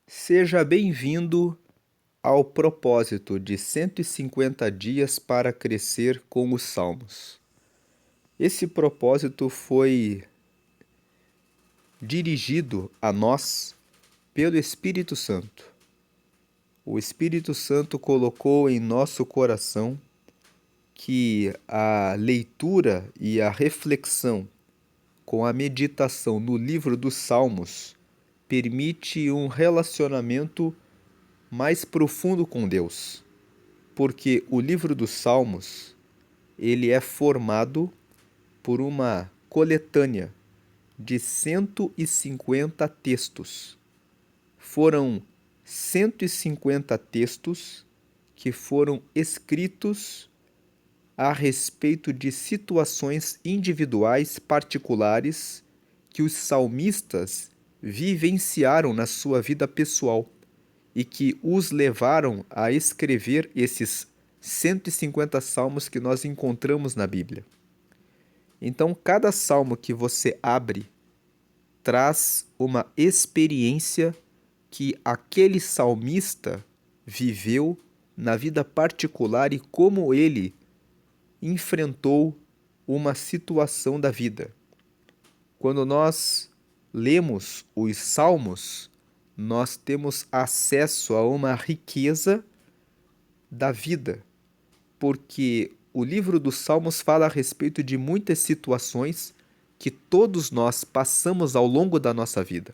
Seja bem-vindo ao propósito de 150 dias para crescer com os Salmos. Esse propósito foi dirigido a nós pelo Espírito Santo. O Espírito Santo colocou em nosso coração que a leitura e a reflexão com a meditação no livro dos Salmos permite um relacionamento mais profundo com Deus, porque o livro dos Salmos, ele é formado por uma coletânea de 150 textos. Foram 150 textos que foram escritos a respeito de situações individuais particulares que os salmistas vivenciaram na sua vida pessoal e que os levaram a escrever esses 150 salmos que nós encontramos na Bíblia. Então, cada salmo que você abre traz uma experiência que aquele salmista viveu na vida particular e como ele enfrentou uma situação da vida. Quando nós lemos os salmos, nós temos acesso a uma riqueza da vida, porque o livro dos Salmos fala a respeito de muitas situações que todos nós passamos ao longo da nossa vida.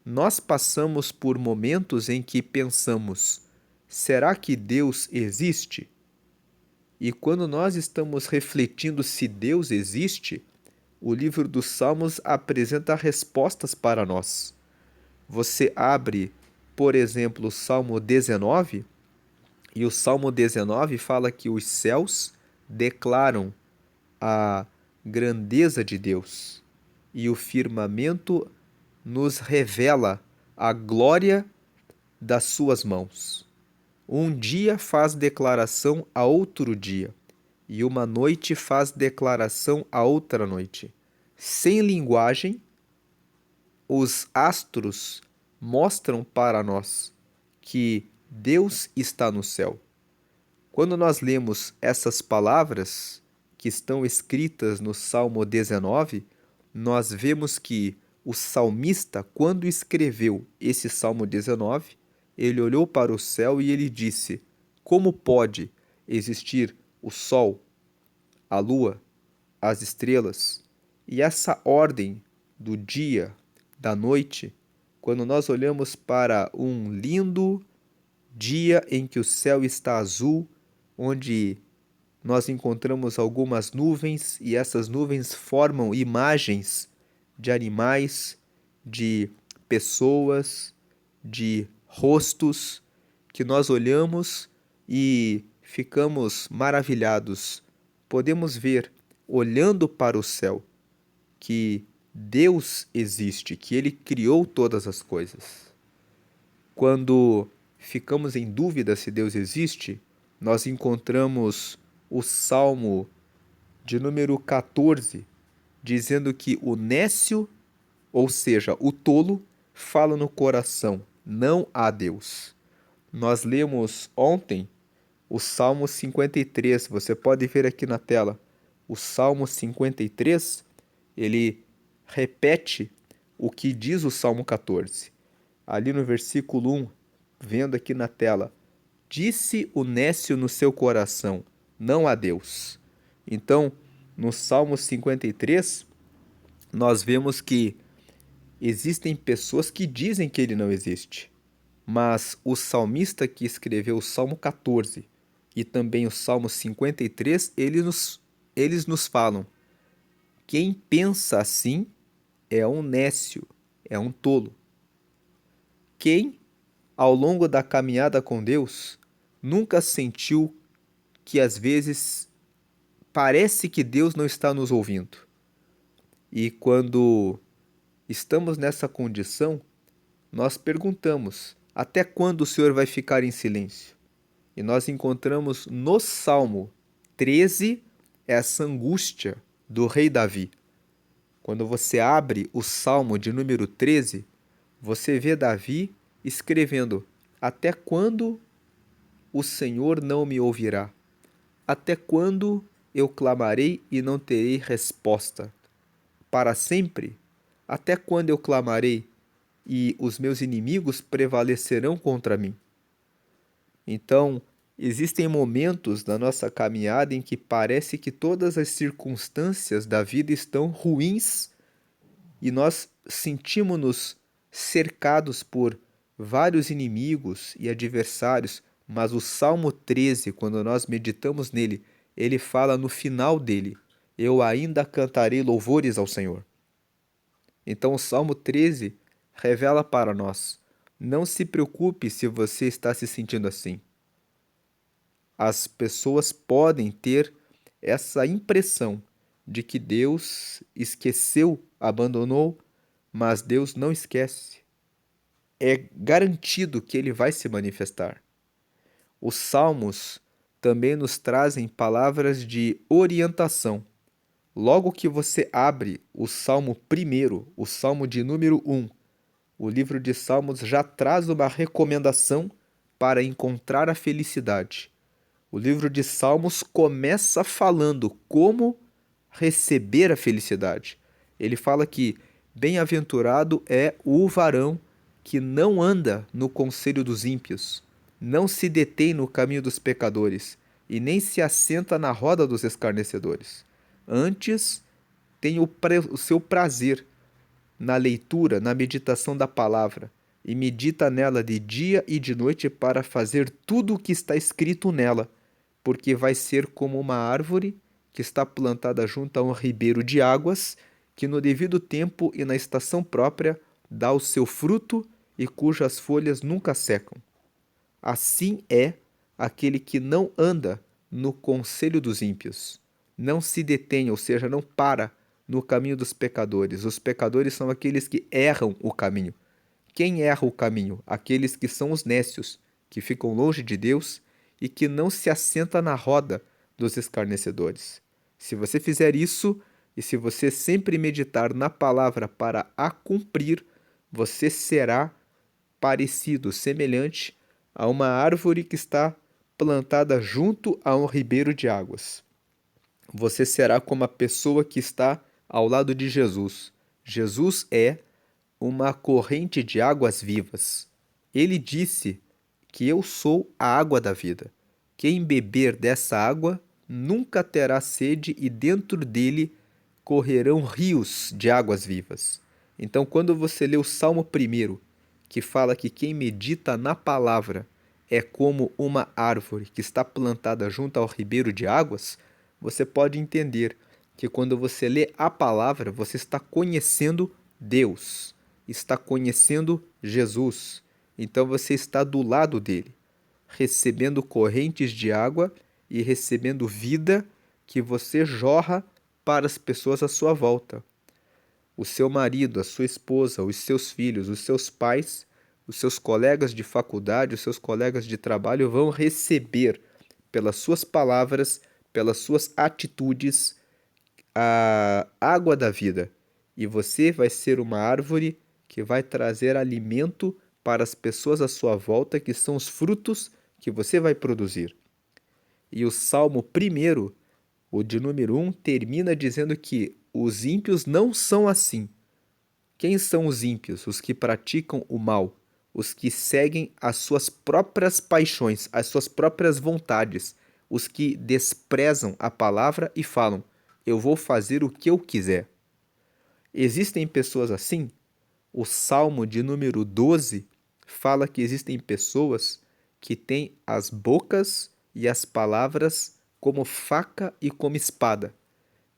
Nós passamos por momentos em que pensamos: será que Deus existe? E quando nós estamos refletindo se Deus existe, o livro dos Salmos apresenta respostas para nós. Você abre, por exemplo, o Salmo 19, e o Salmo 19 fala que os céus declaram a grandeza de Deus, e o firmamento nos revela a glória das suas mãos. Um dia faz declaração a outro dia, e uma noite faz declaração a outra noite. Sem linguagem, os astros mostram para nós que Deus está no céu. Quando nós lemos essas palavras que estão escritas no Salmo 19, nós vemos que o salmista, quando escreveu esse Salmo 19, ele olhou para o céu e ele disse: como pode existir o sol, a lua, as estrelas e essa ordem do dia, da noite, quando nós olhamos para um lindo dia em que o céu está azul, onde nós encontramos algumas nuvens e essas nuvens formam imagens de animais, de pessoas, de rostos, que nós olhamos e ficamos maravilhados. Podemos ver, olhando para o céu, que Deus existe, que Ele criou todas as coisas. Quando ficamos em dúvida se Deus existe, nós encontramos o Salmo de número 14, dizendo que o nécio, ou seja, o tolo, fala no coração: não há Deus. Nós lemos ontem o Salmo 53, você pode ver aqui na tela. O Salmo 53, ele repete o que diz o Salmo 14. Ali no versículo 1, vendo aqui na tela: disse o nécio no seu coração: não há Deus. Então, no Salmo 53, nós vemos que existem pessoas que dizem que ele não existe. Mas o salmista que escreveu o Salmo 14 e também o Salmo 53, eles nos falam: quem pensa assim é um nécio, é um tolo. Quem, ao longo da caminhada com Deus, nunca sentiu que às vezes parece que Deus não está nos ouvindo? E quando estamos nessa condição, nós perguntamos: até quando o Senhor vai ficar em silêncio? E nós encontramos no Salmo 13 essa angústia do rei Davi. Quando você abre o Salmo de número 13, você vê Davi escrevendo: Até quando o Senhor não me ouvirá? Até quando eu clamarei e não terei resposta? Para sempre? Até quando eu clamarei e os meus inimigos prevalecerão contra mim? Então, existem momentos na nossa caminhada em que parece que todas as circunstâncias da vida estão ruins e nós sentimos-nos cercados por vários inimigos e adversários, mas o Salmo 13, quando nós meditamos nele, ele fala no final dele: Eu ainda cantarei louvores ao Senhor. Então, o Salmo 13 revela para nós: não se preocupe se você está se sentindo assim. As pessoas podem ter essa impressão de que Deus esqueceu, abandonou, mas Deus não esquece. É garantido que ele vai se manifestar. Os salmos também nos trazem palavras de orientação. Logo que você abre o Salmo primeiro, o Salmo de número 1, o livro de Salmos já traz uma recomendação para encontrar a felicidade. O livro de Salmos começa falando como receber a felicidade. Ele fala que bem-aventurado é o varão que não anda no conselho dos ímpios, não se detém no caminho dos pecadores e nem se assenta na roda dos escarnecedores. Antes, tem o seu prazer na leitura, na meditação da palavra, e medita nela de dia e de noite para fazer tudo o que está escrito nela, porque vai ser como uma árvore que está plantada junto a um ribeiro de águas, que no devido tempo e na estação própria dá o seu fruto e cujas folhas nunca secam. Assim é aquele que não anda no conselho dos ímpios, não se detém, ou seja, não para no caminho dos pecadores. Os pecadores são aqueles que erram o caminho. Quem erra o caminho? Aqueles que são os nécios, que ficam longe de Deus e que não se assenta na roda dos escarnecedores. Se você fizer isso, e se você sempre meditar na palavra para a cumprir, você será parecido, semelhante a uma árvore que está plantada junto a um ribeiro de águas. Você será como a pessoa que está ao lado de Jesus. Jesus é uma corrente de águas vivas. Ele disse que eu sou a água da vida. Quem beber dessa água nunca terá sede e dentro dele correrão rios de águas vivas. Então, quando você lê o Salmo 1, que fala que quem medita na palavra é como uma árvore que está plantada junto ao ribeiro de águas, você pode entender que quando você lê a palavra, você está conhecendo Deus, está conhecendo Jesus. Então você está do lado dele, recebendo correntes de água e recebendo vida que você jorra para as pessoas à sua volta. O seu marido, a sua esposa, os seus filhos, os seus pais, os seus colegas de faculdade, os seus colegas de trabalho vão receber, pelas suas palavras, pelas suas atitudes, a água da vida. E você vai ser uma árvore que vai trazer alimento para as pessoas à sua volta, que são os frutos que você vai produzir. E o Salmo 1, o de número 1, termina dizendo que os ímpios não são assim. Quem são os ímpios? Os que praticam o mal, os que seguem as suas próprias paixões, as suas próprias vontades, os que desprezam a palavra e falam: eu vou fazer o que eu quiser. Existem pessoas assim? O Salmo de número 12 fala que existem pessoas que têm as bocas e as palavras como faca e como espada.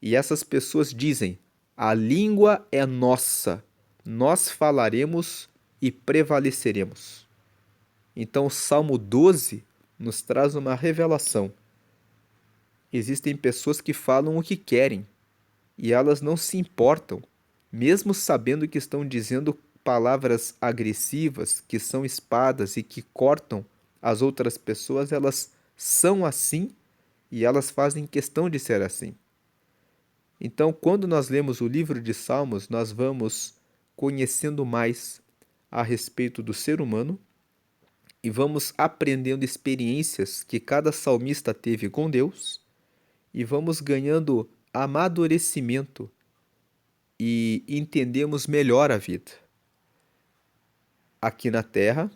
E essas pessoas dizem: a língua é nossa, nós falaremos e prevaleceremos. Então, o Salmo 12 nos traz uma revelação. Existem pessoas que falam o que querem e elas não se importam, mesmo sabendo que estão dizendo palavras agressivas, que são espadas e que cortam as outras pessoas, elas são assim e elas fazem questão de ser assim. Então, quando nós lemos o livro de Salmos, nós vamos conhecendo mais a respeito do ser humano e vamos aprendendo experiências que cada salmista teve com Deus e vamos ganhando amadurecimento e entendemos melhor a vida aqui na terra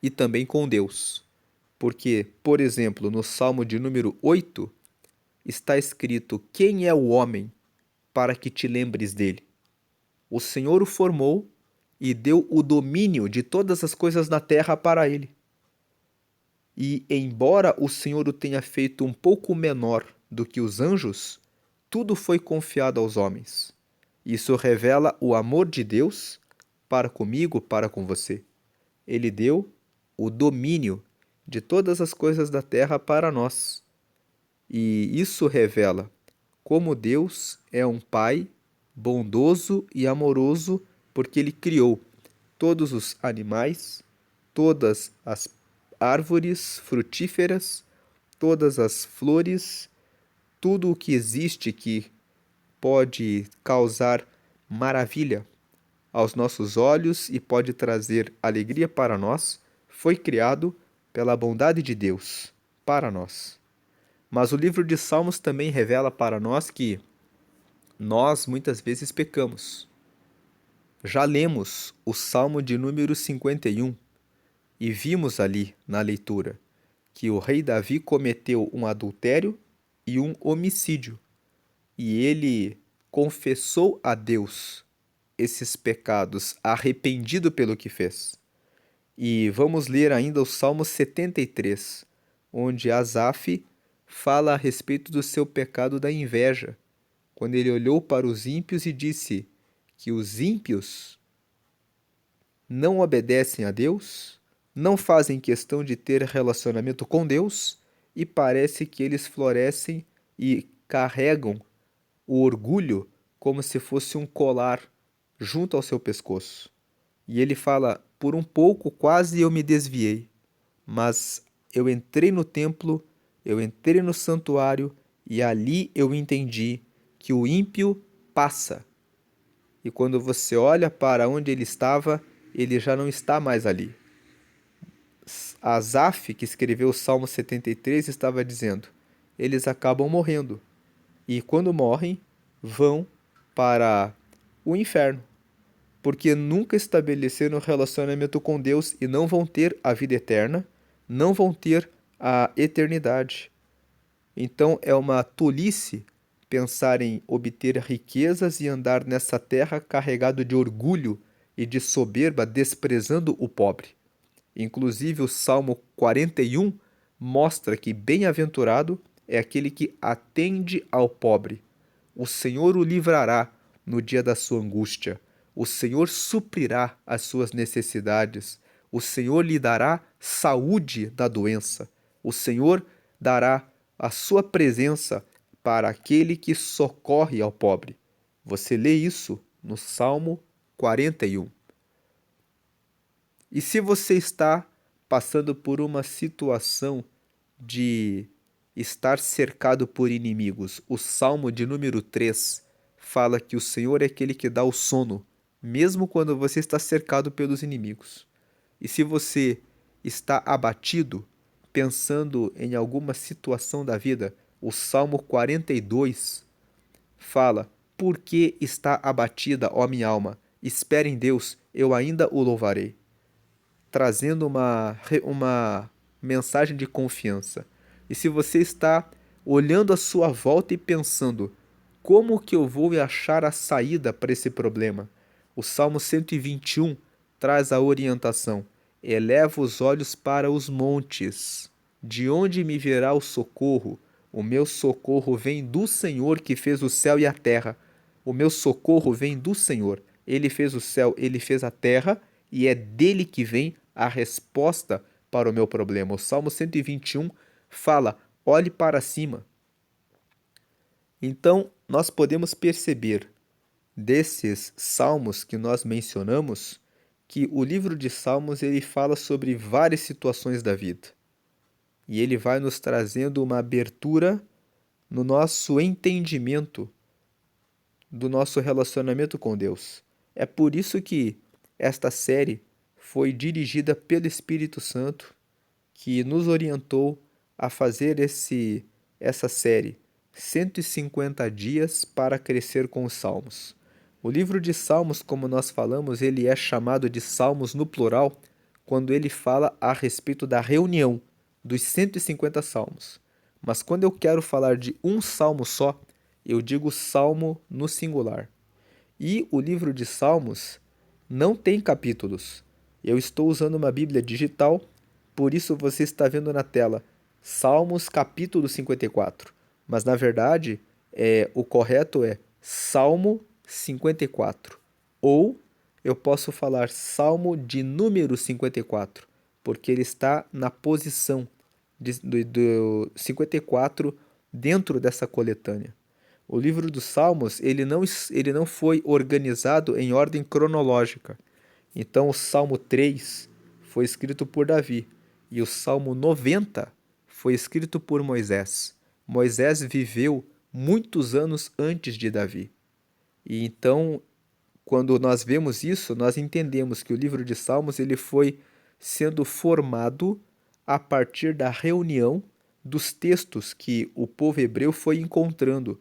e também com Deus. Porque, por exemplo, no Salmo de número 8 está escrito: Quem é o homem para que te lembres dele? O Senhor o formou e deu o domínio de todas as coisas na terra para ele. E, embora o Senhor o tenha feito um pouco menor do que os anjos, tudo foi confiado aos homens. Isso revela o amor de Deus para comigo, para com você. Ele deu o domínio de todas as coisas da terra para nós. E isso revela como Deus é um Pai bondoso e amoroso, porque Ele criou todos os animais, todas as árvores frutíferas, todas as flores, tudo o que existe que pode causar maravilha aos nossos olhos e pode trazer alegria para nós, foi criado pela bondade de Deus para nós. Mas o livro de Salmos também revela para nós que nós muitas vezes pecamos. Já lemos o Salmo de número 51 e vimos ali na leitura que o rei Davi cometeu um adultério e um homicídio. E ele confessou a Deus esses pecados, arrependido pelo que fez. E vamos ler ainda o Salmo 73, onde Asaf fala a respeito do seu pecado da inveja, quando ele olhou para os ímpios e disse que os ímpios não obedecem a Deus, não fazem questão de ter relacionamento com Deus e parece que eles florescem e carregam o orgulho como se fosse um colar junto ao seu pescoço. E ele fala: por um pouco quase eu me desviei, mas eu entrei no templo, eu entrei no santuário e ali eu entendi que o ímpio passa. E quando você olha para onde ele estava, ele já não está mais ali. Asaf, que escreveu o Salmo 73, estava dizendo: eles acabam morrendo. E quando morrem, vão para o inferno, porque nunca estabeleceram relacionamento com Deus e não vão ter a vida eterna, não vão ter a eternidade. Então é uma tolice pensar em obter riquezas e andar nessa terra carregado de orgulho e de soberba, desprezando o pobre. Inclusive, o Salmo 41 mostra que bem-aventurado é aquele que atende ao pobre. O Senhor o livrará no dia da sua angústia. O Senhor suprirá as suas necessidades. O Senhor lhe dará saúde da doença. O Senhor dará a sua presença para aquele que socorre ao pobre. Você lê isso no Salmo 41. E se você está passando por uma situação de estar cercado por inimigos, o Salmo de número 3 fala que o Senhor é aquele que dá o sono, mesmo quando você está cercado pelos inimigos. E se você está abatido, pensando em alguma situação da vida, o Salmo 42 fala: Por que está abatida, ó minha alma? Espere em Deus, eu ainda o louvarei. Trazendo uma mensagem de confiança. E se você está olhando à sua volta e pensando: como que eu vou achar a saída para esse problema? O Salmo 121 traz a orientação: eleva os olhos para os montes. De onde me virá o socorro? O meu socorro vem do Senhor que fez o céu e a terra. O meu socorro vem do Senhor. Ele fez o céu, ele fez a terra, e é dele que vem a resposta para o meu problema. O Salmo 121 fala: olhe para cima. Então, nós podemos perceber desses salmos que nós mencionamos que o livro de Salmos ele fala sobre várias situações da vida. E ele vai nos trazendo uma abertura no nosso entendimento do nosso relacionamento com Deus. É por isso que esta série foi dirigida pelo Espírito Santo, que nos orientou a fazer essa série 150 dias para crescer com os Salmos. O livro de Salmos, como nós falamos, ele é chamado de Salmos no plural quando ele fala a respeito da reunião dos 150 salmos. Mas quando eu quero falar de um salmo só, eu digo salmo no singular. E o livro de Salmos não tem capítulos. Eu estou usando uma Bíblia digital, por isso você está vendo na tela Salmos capítulo 54. Mas na verdade, o correto é Salmo 54. Ou eu posso falar Salmo de número 54, porque ele está na posição do 54 dentro dessa coletânea. O livro dos Salmos ele não foi organizado em ordem cronológica. Então, o Salmo 3 foi escrito por Davi e o Salmo 90 foi escrito por Moisés. Moisés viveu muitos anos antes de Davi. E então, quando nós vemos isso, nós entendemos que o livro de Salmos ele foi sendo formado a partir da reunião dos textos que o povo hebreu foi encontrando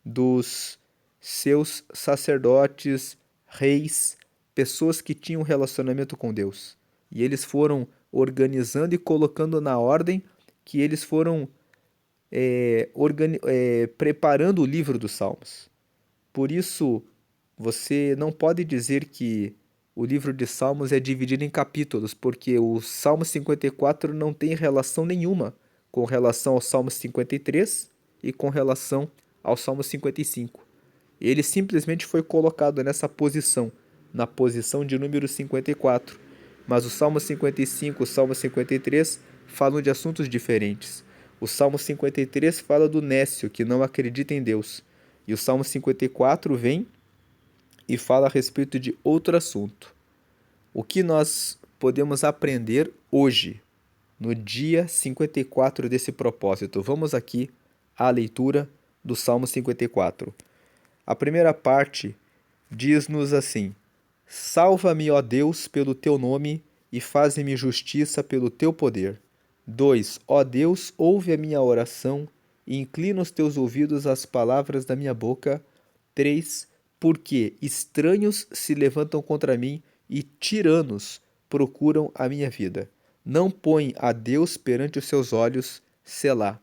dos seus sacerdotes, reis, pessoas que tinham relacionamento com Deus. E eles foram organizando e colocando na ordem que eles foram preparando o livro dos Salmos. Por isso, você não pode dizer que o livro de Salmos é dividido em capítulos, porque o Salmo 54 não tem relação nenhuma com relação ao Salmo 53 e com relação ao Salmo 55. Ele simplesmente foi colocado nessa posição, na posição de número 54. Mas o Salmo 55 e o Salmo 53 falam de assuntos diferentes. O Salmo 53 fala do nécio, que não acredita em Deus. E o Salmo 54 vem e fala a respeito de outro assunto. O que nós podemos aprender hoje, no dia 54 desse propósito? Vamos aqui à leitura do Salmo 54. A primeira parte diz-nos assim: Salva-me, ó Deus, pelo teu nome, e faze-me justiça pelo teu poder. 2. Ó Deus, ouve a minha oração, e inclina os teus ouvidos às palavras da minha boca. 3. Porque estranhos se levantam contra mim, e tiranos procuram a minha vida. Não põe a Deus perante os seus olhos, Selá.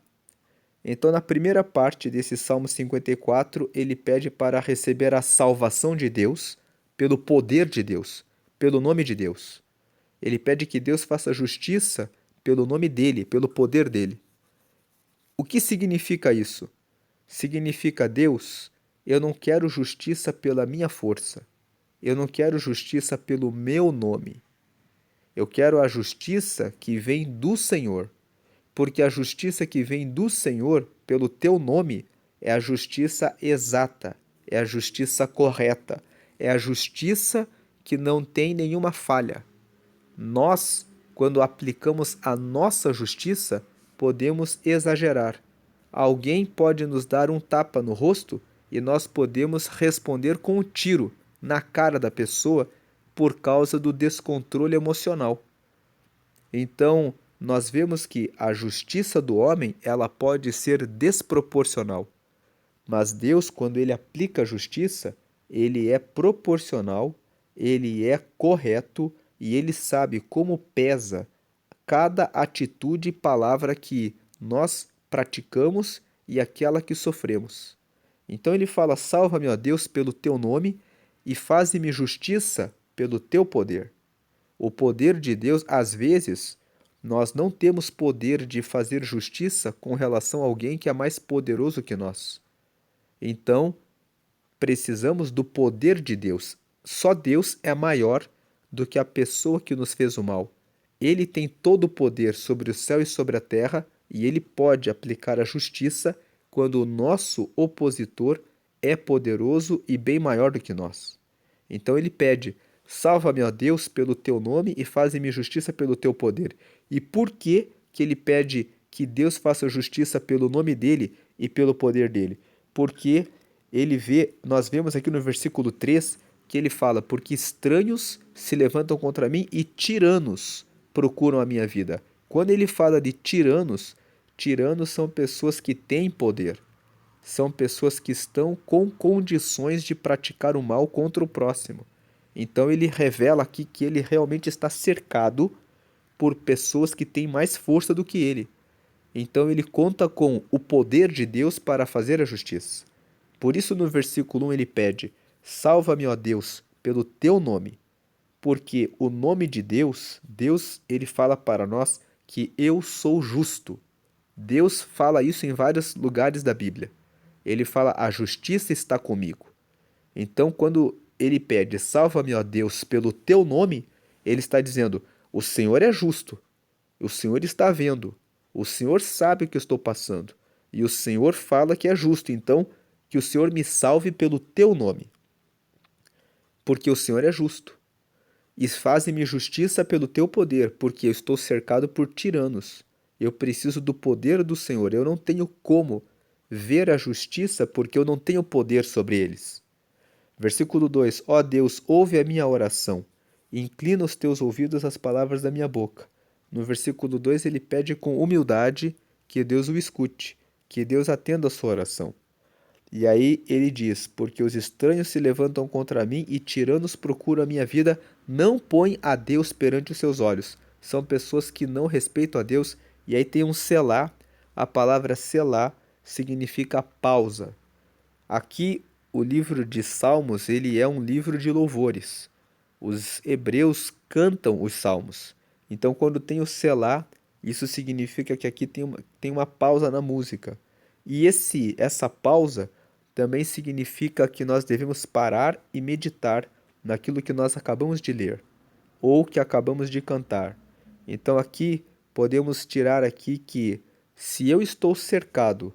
Então, na primeira parte desse Salmo 54, ele pede para receber a salvação de Deus pelo poder de Deus, pelo nome de Deus. Ele pede que Deus faça justiça pelo nome dele, pelo poder dele. O que significa isso? Significa, Deus, eu não quero justiça pela minha força. Eu não quero justiça pelo meu nome. Eu quero a justiça que vem do Senhor. Porque a justiça que vem do Senhor, pelo teu nome, é a justiça exata, é a justiça correta, é a justiça que não tem nenhuma falha. Nós, quando aplicamos a nossa justiça, podemos exagerar. Alguém pode nos dar um tapa no rosto e nós podemos responder com um tiro na cara da pessoa por causa do descontrole emocional. Então, nós vemos que a justiça do homem, ela pode ser desproporcional. Mas Deus, quando ele aplica a justiça, ele é proporcional, ele é correto e ele sabe como pesa cada atitude e palavra que nós praticamos e aquela que sofremos. Então ele fala: salva-me, ó Deus, pelo teu nome e faze-me justiça pelo teu poder. O poder de Deus, às vezes, nós não temos poder de fazer justiça com relação a alguém que é mais poderoso que nós. Então, precisamos do poder de Deus. Só Deus é maior do que a pessoa que nos fez o mal. Ele tem todo o poder sobre o céu e sobre a terra e ele pode aplicar a justiça quando o nosso opositor é poderoso e bem maior do que nós. Então ele pede: salva-me, ó Deus, pelo teu nome e faze-me justiça pelo teu poder. E por que ele pede que Deus faça justiça pelo nome dele e pelo poder dele? Porque nós vemos aqui no versículo 3 que ele fala, porque estranhos se levantam contra mim e tiranos procuram a minha vida. Quando ele fala de tiranos, tiranos são pessoas que têm poder, são pessoas que estão com condições de praticar o mal contra o próximo. Então ele revela aqui que ele realmente está cercado por pessoas que têm mais força do que ele. Então ele conta com o poder de Deus para fazer a justiça. Por isso no versículo 1 ele pede: salva-me, ó Deus, pelo teu nome. Porque o nome de Deus, Deus, ele fala para nós que eu sou justo. Deus fala isso em vários lugares da Bíblia. Ele fala: a justiça está comigo. Então, quando ele pede: salva-me, ó Deus, pelo teu nome, ele está dizendo: o Senhor é justo, o Senhor está vendo, o Senhor sabe o que eu estou passando, e o Senhor fala que é justo, então que o Senhor me salve pelo teu nome, porque o Senhor é justo. E faze-me justiça pelo teu poder, porque eu estou cercado por tiranos. Eu preciso do poder do Senhor. Eu não tenho como ver a justiça, porque eu não tenho poder sobre eles. Versículo 2: ó Deus, ouve a minha oração, e inclina os teus ouvidos às palavras da minha boca. No versículo 2 ele pede com humildade que Deus o escute, que Deus atenda a sua oração. E aí ele diz: porque os estranhos se levantam contra mim e tiranos procuram a minha vida, não põe a Deus perante os seus olhos. São pessoas que não respeitam a Deus. E aí tem um selá. A palavra selá significa pausa. Aqui o livro de Salmos, ele é um livro de louvores. Os hebreus cantam os salmos. Então quando tem o selá, isso significa que aqui tem uma pausa na música. E essa pausa também significa que nós devemos parar e meditar naquilo que nós acabamos de ler ou que acabamos de cantar. Então aqui podemos tirar aqui que se eu estou cercado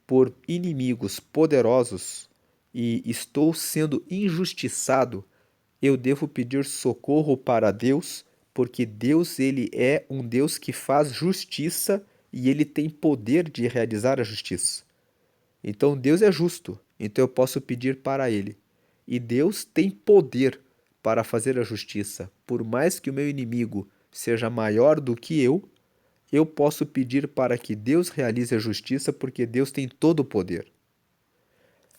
por inimigos poderosos e estou sendo injustiçado, eu devo pedir socorro para Deus, porque Deus ele é um Deus que faz justiça e ele tem poder de realizar a justiça. Então Deus é justo, então eu posso pedir para Ele. E Deus tem poder para fazer a justiça. Por mais que o meu inimigo seja maior do que eu posso pedir para que Deus realize a justiça, porque Deus tem todo o poder.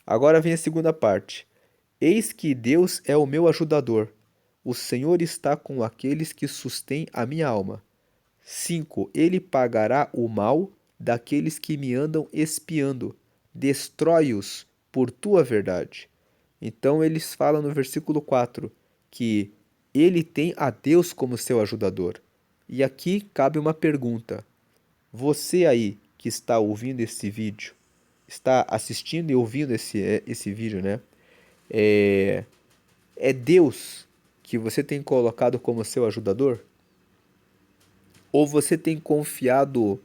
Agora vem a segunda parte. Eis que Deus é o meu ajudador. O Senhor está com aqueles que sustêm a minha alma. 5. Ele pagará o mal daqueles que me andam espiando. Destrói-os por tua verdade. Então eles falam no versículo 4 que ele tem a Deus como seu ajudador. E aqui cabe uma pergunta. Você aí que está ouvindo esse vídeo, está assistindo e ouvindo esse vídeo, né? É Deus que você tem colocado como seu ajudador? Ou você tem confiado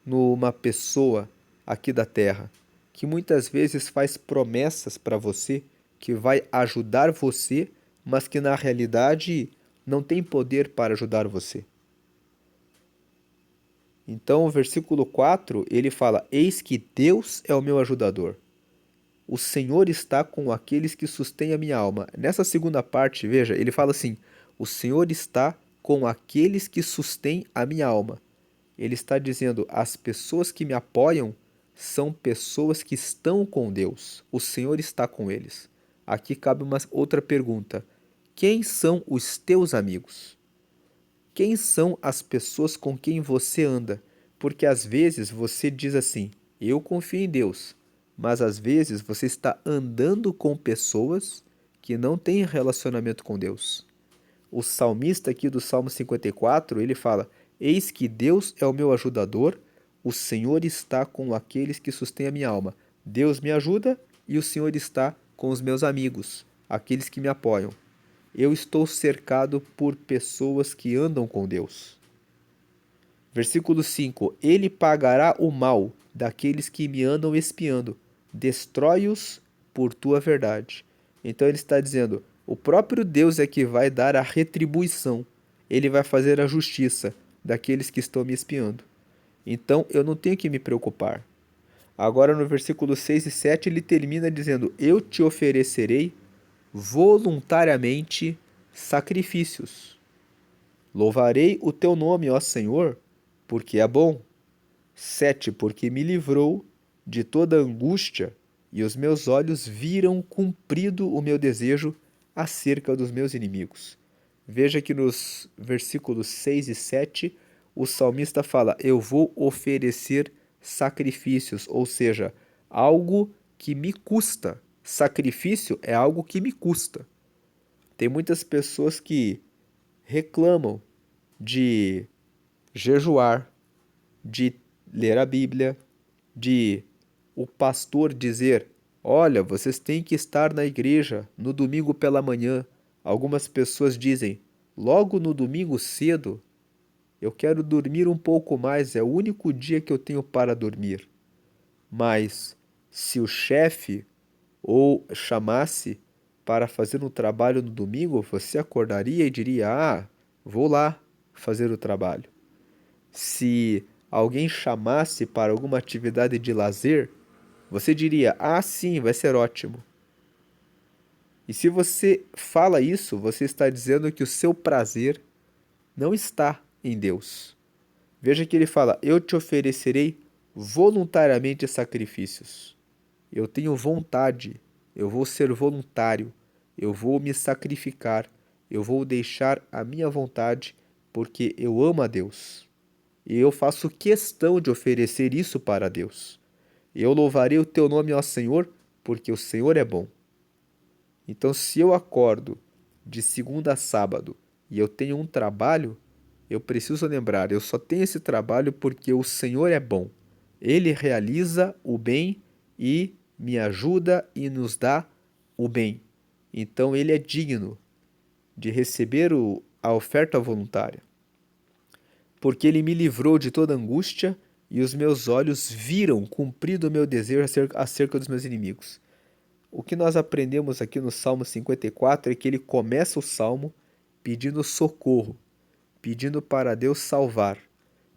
numa pessoa aqui da terra que muitas vezes faz promessas para você, que vai ajudar você, mas que na realidade não tem poder para ajudar você? Então, o versículo 4, ele fala: eis que Deus é o meu ajudador. O Senhor está com aqueles que sustêm a minha alma. Nessa segunda parte, veja, ele fala assim: o Senhor está com aqueles que sustêm a minha alma. Ele está dizendo: as pessoas que me apoiam são pessoas que estão com Deus. O Senhor está com eles. Aqui cabe uma outra pergunta: quem são os teus amigos? Quem são as pessoas com quem você anda? Porque às vezes você diz assim: eu confio em Deus, mas às vezes você está andando com pessoas que não têm relacionamento com Deus. O salmista aqui do Salmo 54, ele fala: eis que Deus é o meu ajudador, o Senhor está com aqueles que sustêm a minha alma. Deus me ajuda e o Senhor está com os meus amigos, aqueles que me apoiam. Eu estou cercado por pessoas que andam com Deus. Versículo 5: ele pagará o mal daqueles que me andam espiando, destrói-os por tua verdade. Então ele está dizendo: o próprio Deus é que vai dar a retribuição, ele vai fazer a justiça daqueles que estão me espiando. Então eu não tenho que me preocupar. Agora no versículo 6 e 7 ele termina dizendo: eu te oferecerei voluntariamente sacrifícios. Louvarei o teu nome, ó Senhor, porque é bom. 7. Porque me livrou de toda angústia e os meus olhos viram cumprido o meu desejo acerca dos meus inimigos. Veja que nos versículos 6 e 7, o salmista fala: eu vou oferecer sacrifícios, ou seja, algo que me custa. Sacrifício é algo que me custa. Tem muitas pessoas que reclamam de jejuar, de ler a Bíblia, de o pastor dizer: olha, vocês têm que estar na igreja no domingo pela manhã. Algumas pessoas dizem: logo no domingo cedo, eu quero dormir um pouco mais, é o único dia que eu tenho para dormir. Mas se o chefe ou chamasse para fazer um trabalho no domingo, você acordaria e diria: ah, vou lá fazer o trabalho. Se alguém chamasse para alguma atividade de lazer, você diria: ah, sim, vai ser ótimo. E se você fala isso, você está dizendo que o seu prazer não está em Deus. Veja que ele fala: eu te oferecerei voluntariamente sacrifícios. Eu tenho vontade, eu vou ser voluntário, eu vou me sacrificar, eu vou deixar a minha vontade porque eu amo a Deus. E eu faço questão de oferecer isso para Deus. Eu louvarei o teu nome, ó Senhor, porque o Senhor é bom. Então, se eu acordo de segunda a sábado e eu tenho um trabalho, eu preciso lembrar, eu só tenho esse trabalho porque o Senhor é bom. Ele realiza o bem e me ajuda e nos dá o bem. Então, ele é digno de receber a oferta voluntária. Porque ele me livrou de toda angústia e os meus olhos viram cumprido o meu desejo acerca dos meus inimigos. O que nós aprendemos aqui no Salmo 54 é que ele começa o salmo pedindo socorro, pedindo para Deus salvar,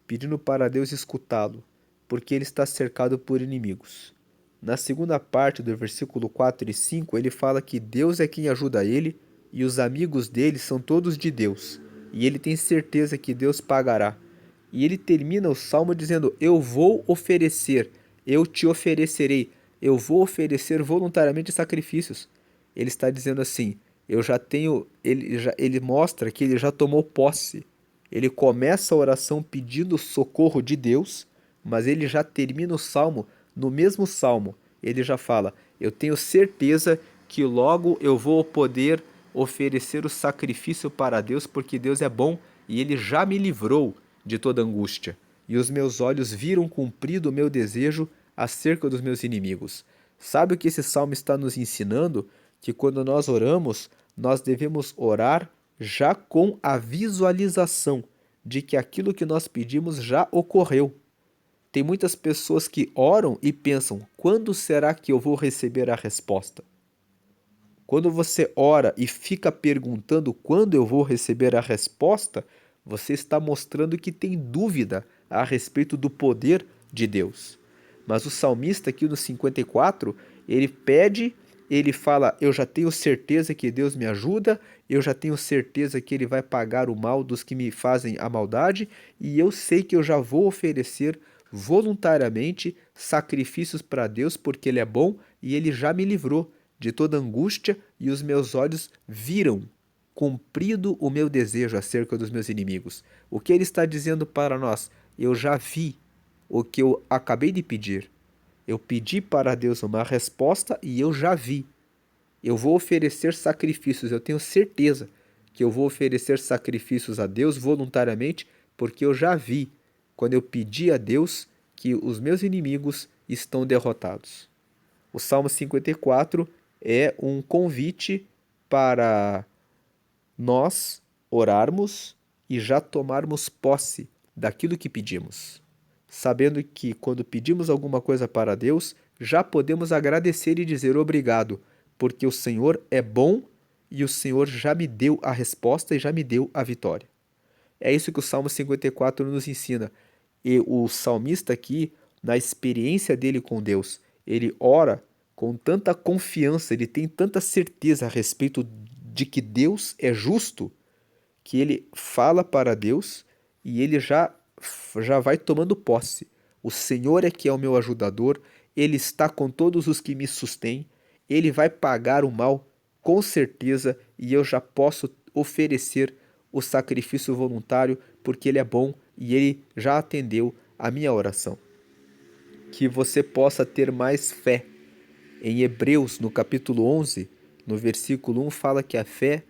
pedindo para Deus escutá-lo, porque ele está cercado por inimigos. Na segunda parte do versículo 4 e 5, ele fala que Deus é quem ajuda ele e os amigos dele são todos de Deus, e ele tem certeza que Deus pagará. E ele termina o salmo dizendo: eu vou oferecer, eu te oferecerei, eu vou oferecer voluntariamente sacrifícios. Ele está dizendo assim: eu já tenho, ele mostra que ele já tomou posse. Ele começa a oração pedindo socorro de Deus, mas ele já termina o salmo, no mesmo salmo, ele já fala: eu tenho certeza que logo eu vou poder oferecer o sacrifício para Deus, porque Deus é bom e ele já me livrou de toda angústia, e os meus olhos viram cumprido o meu desejo acerca dos meus inimigos. Sabe o que esse salmo está nos ensinando? Que quando nós oramos, nós devemos orar já com a visualização de que aquilo que nós pedimos já ocorreu. Tem muitas pessoas que oram e pensam: quando será que eu vou receber a resposta? Quando você ora e fica perguntando quando eu vou receber a resposta, você está mostrando que tem dúvida a respeito do poder de Deus. Mas o salmista aqui no 54, ele pede, ele fala: eu já tenho certeza que Deus me ajuda, eu já tenho certeza que ele vai pagar o mal dos que me fazem a maldade, e eu sei que eu já vou oferecer voluntariamente sacrifícios para Deus porque ele é bom e ele já me livrou de toda angústia e os meus olhos viram cumprido o meu desejo acerca dos meus inimigos. O que ele está dizendo para nós? Eu já vi o que eu acabei de pedir. Eu pedi para Deus uma resposta e eu já vi. Eu vou oferecer sacrifícios, eu tenho certeza que eu vou oferecer sacrifícios a Deus voluntariamente, porque eu já vi, quando eu pedi a Deus, que os meus inimigos estão derrotados. O Salmo 54 é um convite para nós orarmos e já tomarmos posse daquilo que pedimos, sabendo que quando pedimos alguma coisa para Deus, já podemos agradecer e dizer obrigado, porque o Senhor é bom e o Senhor já me deu a resposta e já me deu a vitória. É isso que o Salmo 54 nos ensina. E o salmista aqui, na experiência dele com Deus, ele ora com tanta confiança, ele tem tanta certeza a respeito de que Deus é justo, que ele fala para Deus e ele já vai tomando posse. O Senhor é que é o meu ajudador, ele está com todos os que me sustêm, ele vai pagar o mal com certeza e eu já posso oferecer o sacrifício voluntário porque ele é bom e ele já atendeu a minha oração. Que você possa ter mais fé. Em Hebreus, no capítulo 11, no versículo 1, fala que a fé,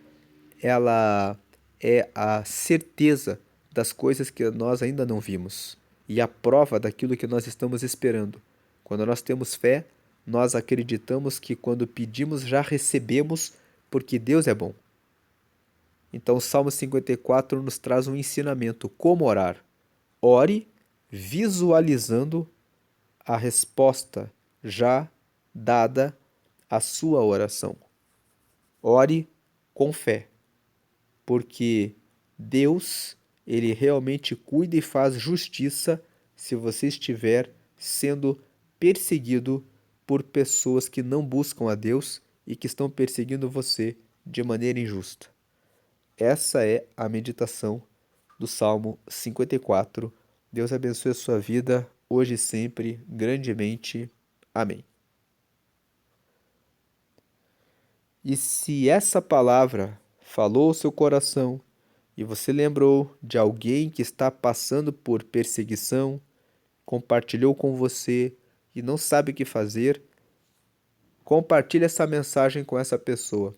ela é a certeza das coisas que nós ainda não vimos e a prova daquilo que nós estamos esperando. Quando nós temos fé, nós acreditamos que quando pedimos já recebemos, porque Deus é bom. Então, o Salmo 54 nos traz um ensinamento: como orar. Ore visualizando a resposta já dada à sua oração. Ore com fé, porque Deus, ele realmente cuida e faz justiça se você estiver sendo perseguido por pessoas que não buscam a Deus e que estão perseguindo você de maneira injusta. Essa é a meditação do Salmo 54. Deus abençoe a sua vida, hoje e sempre, grandemente. Amém. E se essa palavra falou ao seu coração e você lembrou de alguém que está passando por perseguição, compartilhou com você e não sabe o que fazer, compartilhe essa mensagem com essa pessoa,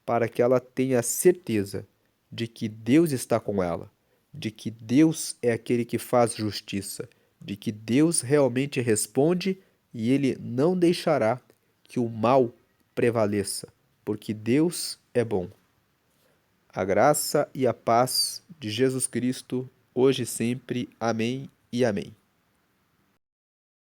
para que ela tenha certeza de que Deus está com ela, de que Deus é aquele que faz justiça, de que Deus realmente responde e ele não deixará que o mal prevaleça, porque Deus é bom. A graça e a paz de Jesus Cristo, hoje e sempre. Amém e amém.